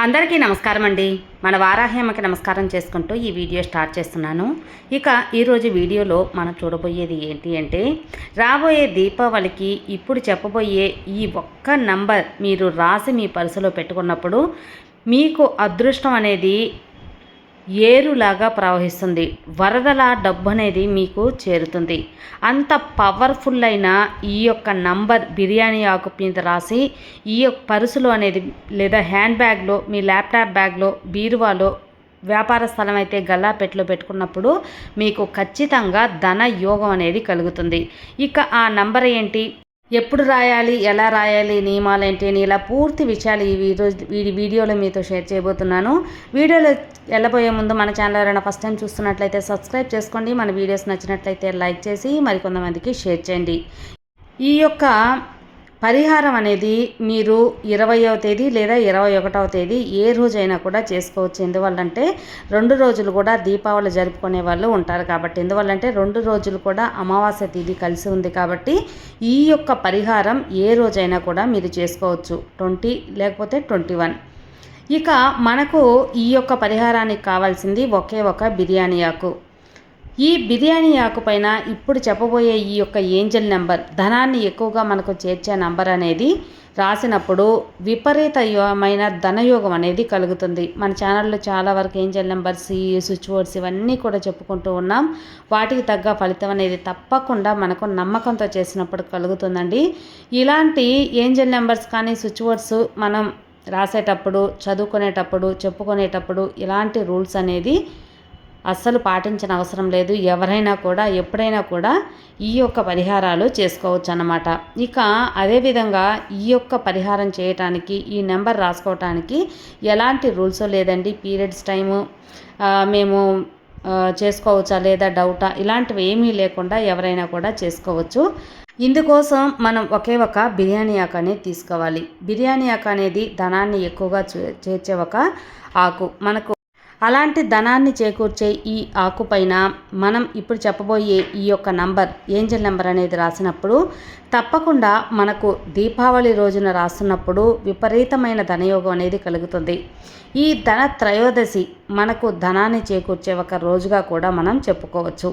అందరికీ నమస్కారం అండి. మన వారాహ్యమ్మకి నమస్కారం చేసుకుంటూ ఈ వీడియో స్టార్ట్ చేస్తున్నాను. ఇక ఈరోజు వీడియోలో మనం చూడబోయేది ఏంటి అంటే, రాబోయే దీపావళికి ఇప్పుడు చెప్పబోయే ఈ ఒక్క నంబర్ మీరు రాసి మీ పర్సులో పెట్టుకున్నప్పుడు మీకు అదృష్టం అనేది ఏరులాగా ప్రవహిస్తుంది. వరదలా డబ్బు అనేది మీకు చేరుతుంది. అంత పవర్ఫుల్ అయిన ఈ యొక్క నంబర్ బిర్యానీ ఆకు మీద రాసి ఈ యొక్క పర్సులో అనేది లేదా హ్యాండ్ బ్యాగ్లో, మీ ల్యాప్టాప్ బ్యాగ్లో, బీరువాలో, వ్యాపార స్థలం అయితే గల్లాపెట్టెలో పెట్టుకున్నప్పుడు మీకు ఖచ్చితంగా ధన యోగం అనేది కలుగుతుంది. ఇక ఆ నంబర్ ఏంటి, ఎప్పుడు రాయాలి, ఎలా రాయాలి, నియమాలు ఏంటి అని ఇలా పూర్తి విషయాలు ఈ వీడియోలో మీతో షేర్ చేయబోతున్నాను. వీడియోలో వెళ్ళబోయే ముందు మన ఛానల్ ఎవరైనా ఫస్ట్ టైం చూస్తున్నట్లయితే సబ్స్క్రైబ్ చేసుకోండి. మన వీడియోస్ నచ్చినట్లయితే లైక్ చేసి మరికొంతమందికి షేర్ చేయండి. ఈ యొక్క పరిహారం అనేది మీరు 20వ తేదీ లేదా 21వ తేదీ ఏ రోజైనా కూడా చేసుకోవచ్చు. ఎందువల్లంటే 2 రోజులు కూడా దీపావళి జరుపుకునే వాళ్ళు ఉంటారు కాబట్టి, ఎందువల్లంటే 2 రోజులు కూడా అమావాస్య తేదీ కలిసి ఉంది కాబట్టి ఈ యొక్క పరిహారం ఏ రోజైనా కూడా మీరు చేసుకోవచ్చు. 20 లేకపోతే 21. ఇక మనకు ఈ యొక్క పరిహారానికి కావాల్సింది ఒకే ఒక బిర్యానీ ఆకు. ఈ బిర్యానీ ఆకు పైన ఇప్పుడు చెప్పబోయే ఈ యొక్క ఏంజల్ నెంబర్, ధనాన్ని ఎక్కువగా మనకు చేర్చే నంబర్ అనేది రాసినప్పుడు విపరీతమైన ధనయోగం అనేది కలుగుతుంది. మన ఛానల్లో చాలా వరకు ఏంజల్ నెంబర్స్, స్విచ్ వర్డ్స్ ఇవన్నీ కూడా చెప్పుకుంటూ ఉన్నాం. వాటికి తగ్గ ఫలితం అనేది తప్పకుండా మనకు నమ్మకంతో చేసినప్పుడు కలుగుతుందండి. ఇలాంటి ఏంజల్ నెంబర్స్ కానీ స్విచ్ వర్డ్స్ మనం రాసేటప్పుడు, చదువుకునేటప్పుడు, చెప్పుకునేటప్పుడు ఇలాంటి రూల్స్ అనేది అస్సలు పాటించిన అవసరం లేదు. ఎవరైనా కూడా ఎప్పుడైనా కూడా ఈ యొక్క పరిహారాలు చేసుకోవచ్చు అన్నమాట. ఇక అదేవిధంగా ఈ యొక్క పరిహారం చేయటానికి, ఈ నెంబర్ రాసుకోవటానికి ఎలాంటి రూల్స్ లేదండి. పీరియడ్స్ టైము మేము చేసుకోవచ్చా లేదా డౌటా, ఇలాంటివి ఏమీ లేకుండా ఎవరైనా కూడా చేసుకోవచ్చు. ఇందుకోసం మనం ఒకే ఒక బిర్యానీ ఆకు అనేది తీసుకోవాలి. బిర్యానీ ఆకు అనేది ధనాన్ని ఎక్కువగా చేర్చే ఒక ఆకు. మనకు అలాంటి ధనాన్ని చేకూర్చే ఈ ఆకు పైన మనం ఇప్పుడు చెప్పబోయే ఈ యొక్క నంబర్, ఏంజల్ నెంబర్ అనేది రాసినప్పుడు తప్పకుండా మనకు దీపావళి రోజున రాస్తున్నప్పుడు విపరీతమైన ధనయోగం అనేది కలుగుతుంది. ఈ ధన త్రయోదశి మనకు ధనాన్ని చేకూర్చే ఒక రోజుగా కూడా మనం చెప్పుకోవచ్చు.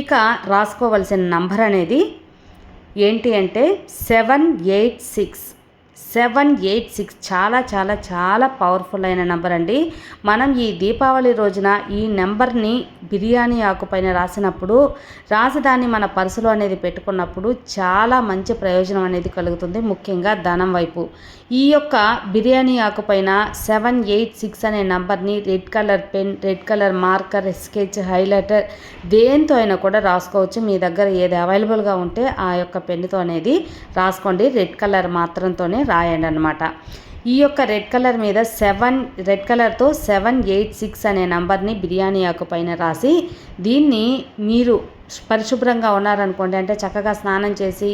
ఇక రాసుకోవలసిన నంబర్ అనేది ఏంటి అంటే 786. 786 చాలా చాలా చాలా పవర్ఫుల్ అయిన నెంబర్ అండి. మనం ఈ దీపావళి రోజున ఈ నెంబర్ని బిర్యానీ ఆకు పైన రాసినప్పుడు, దాన్ని మన పర్సులో అనేది పెట్టుకున్నప్పుడు చాలా మంచి ప్రయోజనం అనేది కలుగుతుంది, ముఖ్యంగా ధనం వైపు. ఈ యొక్క బిర్యానీ ఆకు పైన 786 అనే నెంబర్ని red colour pen, red colour marker, sketch, highlighter దేంతో అయినా కూడా రాసుకోవచ్చు. మీ దగ్గర ఏది అవైలబుల్గా ఉంటే ఆ యొక్క పెన్నుతో అనేది రాసుకోండి. రెడ్ కలర్ మాత్రంతోనే రాయండి అన్నమాట. ఈ యొక్క రెడ్ కలర్ మీద రెడ్ కలర్తో 786 అనే నంబర్ని బిర్యానీ ఆకు పైన రాసి, దీన్ని మీరు పరిశుభ్రంగా ఉన్నారనుకోండి, అంటే చక్కగా స్నానం చేసి,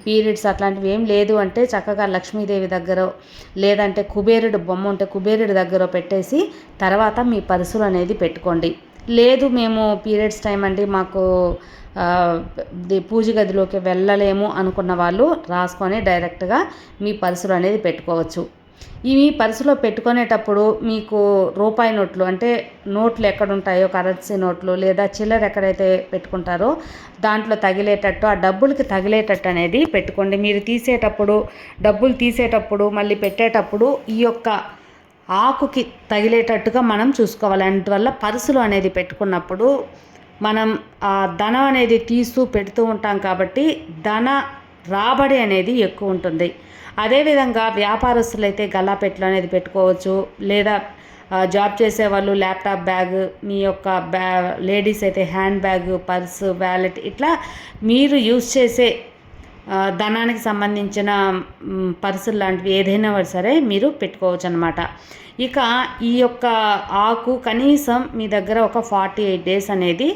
పీరియడ్స్ అట్లాంటివి ఏం లేదు అంటే చక్కగా లక్ష్మీదేవి దగ్గర లేదంటే కుబేరుడు బొమ్మ ఉంటే కుబేరుడి దగ్గర పెట్టేసి తర్వాత మీ పర్సులు అనేది పెట్టుకోండి. లేదు మేము పీరియడ్స్ టైం అండి, మాకు పూజ గదిలోకి వెళ్ళలేము అనుకున్న వాళ్ళు రాసుకొని డైరెక్ట్గా మీ పర్సులు అనేది పెట్టుకోవచ్చు. ఇవి పర్సులో పెట్టుకునేటప్పుడు మీకు రూపాయి నోట్లు, అంటే నోట్లు ఎక్కడుంటాయో కరెన్సీ నోట్లు లేదా చిల్లర ఎక్కడైతే పెట్టుకుంటారో దాంట్లో తగిలేటట్టు, ఆ డబ్బులకి తగిలేటట్టు అనేది పెట్టుకోండి. మీరు డబ్బులు తీసేటప్పుడు మళ్ళీ పెట్టేటప్పుడు ఈ యొక్క ఆకుకి తగిలేటట్టుగా మనం చూసుకోవాలి. అందువల్ల పర్సులు అనేది పెట్టుకున్నప్పుడు మనం ఆ ధనం అనేది తీస్తూ పెడుతూ ఉంటాం కాబట్టి ధన రాబడి అనేది ఎక్కువ ఉంటుంది. అదేవిధంగా వ్యాపారస్తులు అయితే గల్లాపెట్టెలు అనేది పెట్టుకోవచ్చు, లేదా జాబ్ చేసేవాళ్ళు ల్యాప్టాప్ బ్యాగ్, మీ యొక్క లేడీస్ అయితే హ్యాండ్ బ్యాగ్, పర్సు, వ్యాలెట్, ఇట్లా మీరు యూజ్ చేసే ధనానికి సంబంధించిన పర్సులు లాంటివి ఏదైనా సరే మీరు పెట్టుకోవచ్చు అన్నమాట. ఇక ఈ యొక్క ఆకు కనీసం మీ దగ్గర ఒక 48 డేస్ అనేది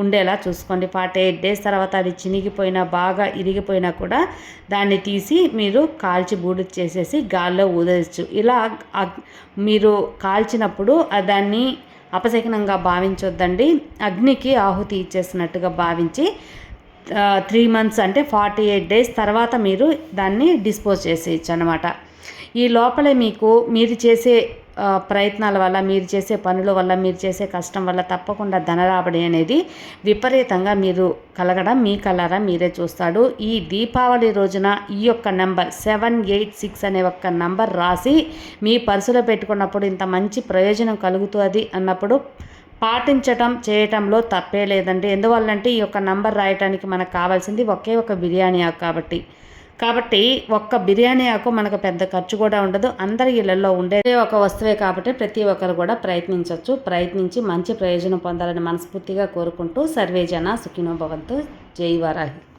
ఉండేలా చూసుకోండి. 48 డేస్ తర్వాత అది చినిగిపోయినా, బాగా ఇరిగిపోయినా కూడా దాన్ని తీసి మీరు కాల్చి బూడిద చేసేసి గాల్లో ఊదవచ్చు. ఇలా మీరు కాల్చినప్పుడు దాన్ని అపశకునంగా భావించొద్దండి. అగ్నికి ఆహుతి ఇచ్చేసినట్టుగా భావించి 3 months అంటే 48 డేస్ తర్వాత మీరు దాన్ని డిస్పోజ్ చేసేయచ్చు అన్నమాట. ఈ లోపలే మీరు చేసే ప్రయత్నాల వల్ల, మీరు చేసే పనుల వల్ల, మీరు చేసే కష్టం వల్ల తప్పకుండా ధనరాబడి అనేది విపరీతంగా మీరు కలగడం మీ కలరా మీరే చూస్తాడు. ఈ దీపావళి రోజున ఈ యొక్క నెంబర్ 786 అనే ఒక్క నంబర్ రాసి మీ పర్సులో పెట్టుకున్నప్పుడు ఇంత మంచి ప్రయోజనం కలుగుతుంది అన్నప్పుడు పాటించటం చేయటంలో తప్పే లేదండి. ఎందువల్లంటే ఈ యొక్క నంబర్ రాయటానికి మనకు కావాల్సింది ఒకే ఒక బిర్యానీ ఆకు కాబట్టి ఒక్క బిర్యానీ ఆకు మనకు పెద్ద ఖర్చు కూడా ఉండదు. అందరి ఇళ్లలో ఉండేదే ఒక వస్తువే కాబట్టి ప్రతి ఒక్కరు కూడా ప్రయత్నించి మంచి ప్రయోజనం పొందాలని మనస్ఫూర్తిగా కోరుకుంటూ సర్వేజన సుఖినో భవంతు. జై వారాహి.